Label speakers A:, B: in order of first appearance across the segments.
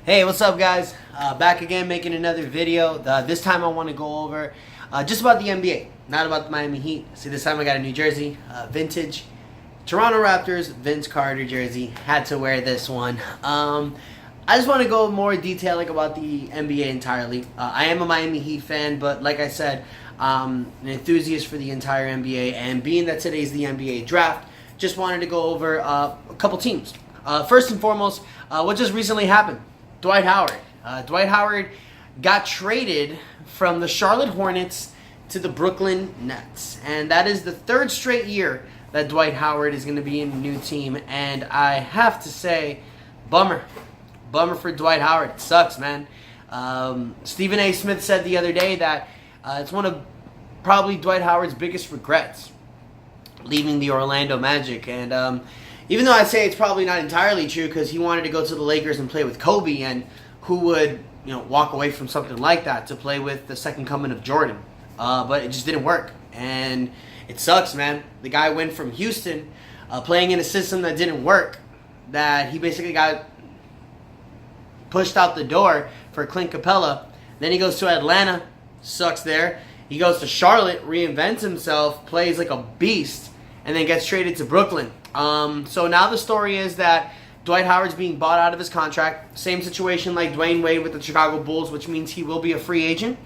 A: Hey, what's up, guys? Back again making another video. This time I want to go over just about the NBA, not about the Miami Heat. See, this time I got a New Jersey vintage Toronto Raptors Vince Carter jersey. Had to wear this one. I just want to go more detailing about the NBA entirely. I am a Miami Heat fan, but like I said, an enthusiast for the entire NBA. And being that today's the NBA draft, just wanted to go over a couple teams. First and foremost, what just recently happened? Dwight Howard. Dwight Howard got traded from the Charlotte Hornets to the Brooklyn Nets. And that is the third straight year that Dwight Howard is going to be in a new team. And I have to say, bummer. Bummer for Dwight Howard. It sucks, man. Stephen A. Smith said the other day that it's one of probably Dwight Howard's biggest regrets, leaving the Orlando Magic. And even though I'd say it's probably not entirely true, because he wanted to go to the Lakers and play with Kobe, and who would walk away from something like that to play with the second coming of Jordan? But it just didn't work, and it sucks, man. The guy went from Houston, playing in a system that didn't work, that he basically got pushed out the door for Clint Capella. Then he goes to Atlanta, sucks there. He goes to Charlotte, reinvents himself, plays like a beast, and then gets traded to Brooklyn. So now the story is that Dwight Howard's being bought out of his contract. Same situation like Dwayne Wade with the Chicago Bulls, which means he will be a free agent.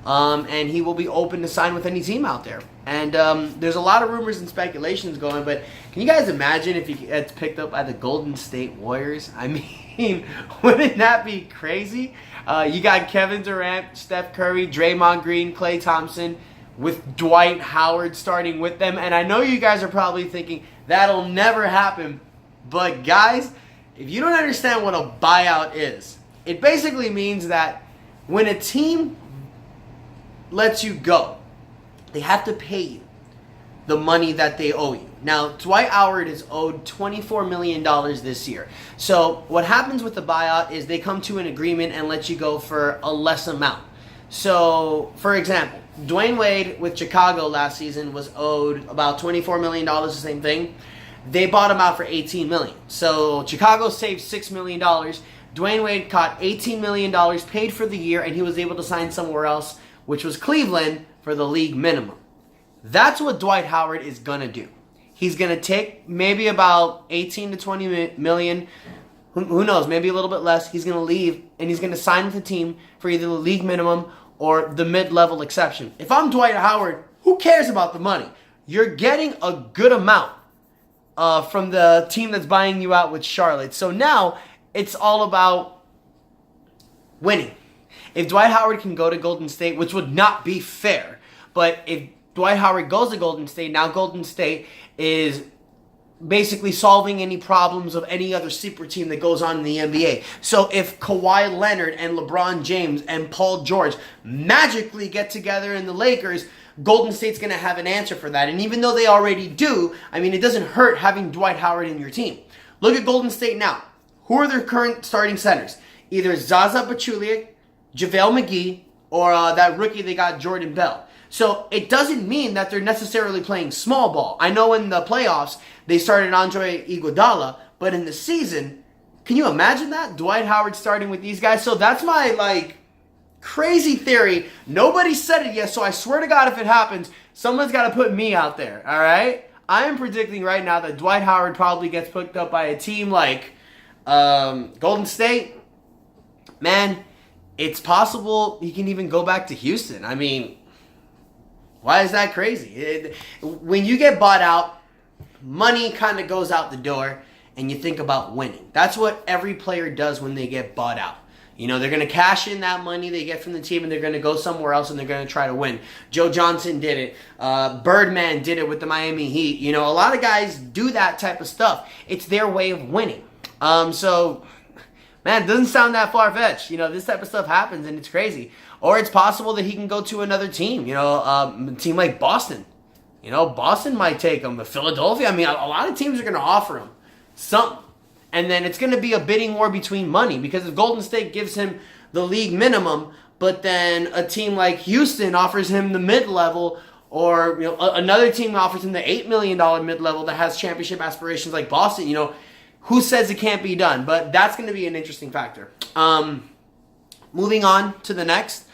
A: And he will be open to sign with any team out there. And there's a lot of rumors and speculations going, but can you guys imagine if he gets picked up by the Golden State Warriors? I mean, wouldn't that be crazy? You got Kevin Durant, Steph Curry, Draymond Green, Klay Thompson, with Dwight Howard starting with them. And I know you guys are probably thinking, that'll never happen. But guys, if you don't understand what a buyout is, it basically means that when a team lets you go, they have to pay you the money that they owe you. Now, Dwight Howard is owed $24 million this year. So what happens with the buyout is they come to an agreement and let you go for a less amount. So, for example, Dwayne Wade with Chicago last season was owed about $24 million, the same thing. They bought him out for $18 million. So Chicago saved $6 million. Dwayne Wade caught $18 million, paid for the year, and he was able to sign somewhere else, which was Cleveland, for the league minimum. That's what Dwight Howard is going to do. He's going to take maybe about 18 to 20 million. Who knows, maybe a little bit less. He's going to leave, and he's going to sign with the team for either the league minimum or the mid-level exception. If I'm Dwight Howard, who cares about the money? You're getting a good amount from the team that's buying you out with Charlotte. So now it's all about winning. If Dwight Howard can go to Golden State, which would not be fair, but if Dwight Howard goes to Golden State, now Golden State is basically solving any problems of any other super team that goes on in the NBA. So if Kawhi Leonard and LeBron James and Paul George magically get together in the Lakers, Golden State's going to have an answer for that. And even though they already do, I mean, it doesn't hurt having Dwight Howard in your team. Look at Golden State now. Who are their current starting centers? Either Zaza Pachulia, JaVale McGee, or that rookie they got, Jordan Bell. So it doesn't mean that they're necessarily playing small ball. I know in the playoffs, they started Andre Iguodala, but in the season, can you imagine that? Dwight Howard starting with these guys? So that's my, crazy theory. Nobody said it yet, so I swear to God, if it happens, someone's got to put me out there, all right? I am predicting right now that Dwight Howard probably gets picked up by a team like Golden State. Man, it's possible he can even go back to Houston. I mean, why is that crazy? When you get bought out, money kind of goes out the door, and you think about winning. That's what every player does when they get bought out. They're going to cash in that money they get from the team, and they're going to go somewhere else, and they're going to try to win. Joe Johnson did it. Birdman did it with the Miami Heat. A lot of guys do that type of stuff. It's their way of winning. So, man, it doesn't sound that far-fetched. This type of stuff happens, and it's crazy. Or it's possible that he can go to another team, a team like Boston. Boston might take him. But Philadelphia, I mean, a lot of teams are going to offer him something. And then it's going to be a bidding war between money, because if Golden State gives him the league minimum, but then a team like Houston offers him the mid-level, or another team offers him the $8 million mid-level that has championship aspirations like Boston, who says it can't be done? But that's going to be an interesting factor. Moving on to the next,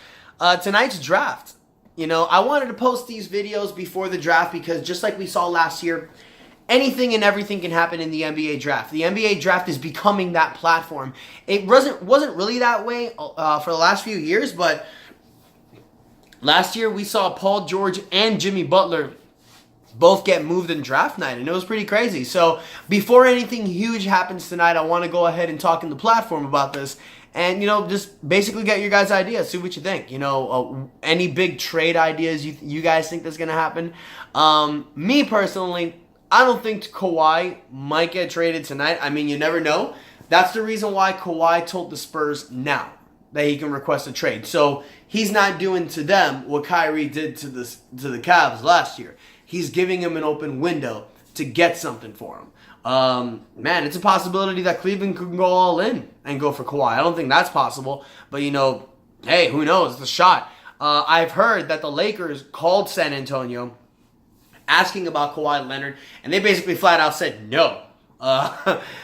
A: tonight's draft. You know, I wanted to post these videos before the draft because just like we saw last year, anything and everything can happen in the NBA draft. The NBA draft is becoming that platform. It wasn't really that way for the last few years, but last year we saw Paul George and Jimmy Butler both get moved in draft night, and it was pretty crazy. So before anything huge happens tonight, I want to go ahead and talk in the platform about this. And, you know, just basically get your guys' ideas. See what you think. You know, any big trade ideas you guys think that's going to happen. Me personally, I don't think Kawhi might get traded tonight. I mean, you never know. That's the reason why Kawhi told the Spurs now that he can request a trade. So he's not doing to them what Kyrie did to the Cavs last year. He's giving him an open window to get something for him. Man, it's a possibility that Cleveland could go all in and go for Kawhi. I don't think that's possible, but you know, hey, who knows? It's a shot. I've heard that the Lakers called San Antonio asking about Kawhi Leonard, and they basically flat out said no.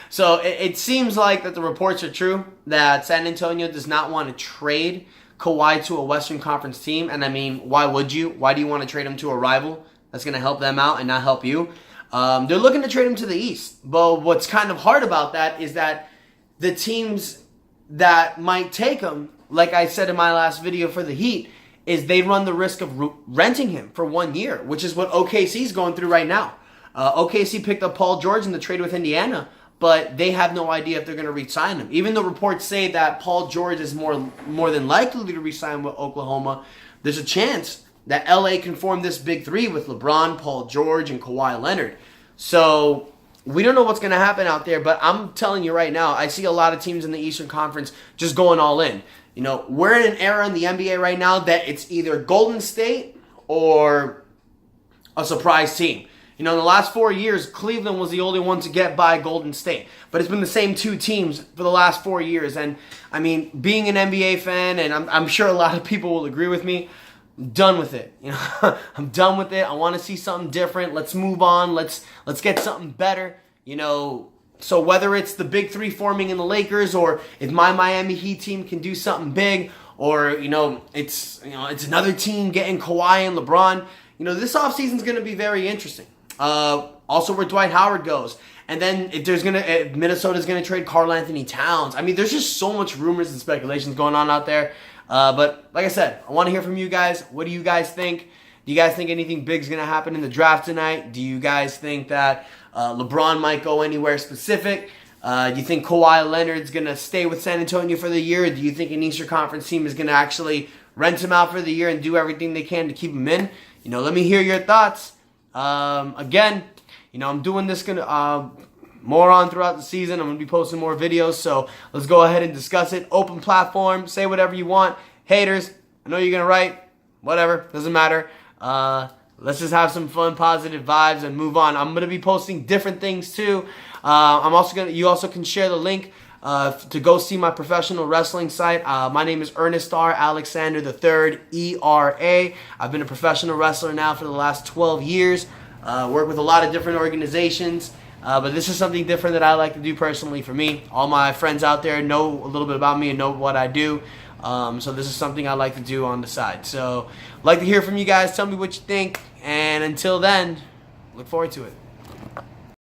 A: So it seems like that the reports are true, that San Antonio does not want to trade Kawhi to a Western Conference team, and I mean, why would you? Why do you want to trade him to a rival that's going to help them out and not help you? They're looking to trade him to the East. But what's kind of hard about that is that the teams that might take him, like I said in my last video for the Heat, is they run the risk of renting him for 1 year, which is what OKC's going through right now. OKC picked up Paul George in the trade with Indiana, but they have no idea if they're going to re-sign him. Even though reports say that Paul George is more than likely to re-sign with Oklahoma, there's a chance that LA can form this big three with LeBron, Paul George, and Kawhi Leonard. So we don't know what's going to happen out there, but I'm telling you right now, I see a lot of teams in the Eastern Conference just going all in. You know, we're in an era in the NBA right now that it's either Golden State or a surprise team. You know, in the last 4 years, Cleveland was the only one to get by Golden State. But it's been the same two teams for the last 4 years. And, I mean, being an NBA fan, and I'm sure a lot of people will agree with me, I'm done with it. You know, I'm done with it. I want to see something different. Let's move on. Let's get something better. You know, so whether it's the big three forming in the Lakers, or if my Miami Heat team can do something big, or it's another team getting Kawhi and LeBron. You know, this offseason is going to be very interesting. Also, where Dwight Howard goes. And then if Minnesota's going to trade Karl Anthony Towns. I mean, there's just so much rumors and speculations going on out there. But like I said, I want to hear from you guys. What do you guys think? Do you guys think anything big is going to happen in the draft tonight? Do you guys think that LeBron might go anywhere specific? Do you think Kawhi Leonard's going to stay with San Antonio for the year? Or do you think an Eastern Conference team is going to actually rent him out for the year and do everything they can to keep him in? You know, let me hear your thoughts. Again, you know, I'm doing this more on throughout the season. I'm going to be posting more videos, so let's go ahead and discuss it. Open platform, say whatever you want. Haters, I know you're going to write, whatever, doesn't matter. Let's just have some fun, positive vibes, and move on. I'm going to be posting different things too. You also can share the link to go see my professional wrestling site. My name is Ernest R. Alexander III, ERA. I've been a professional wrestler now for the last 12 years. Work with a lot of different organizations. But this is something different that I like to do personally for me. All my friends out there know a little bit about me and know what I do. So this is something I like to do on the side. So I'd like to hear from you guys. Tell me what you think. And until then, look forward to it.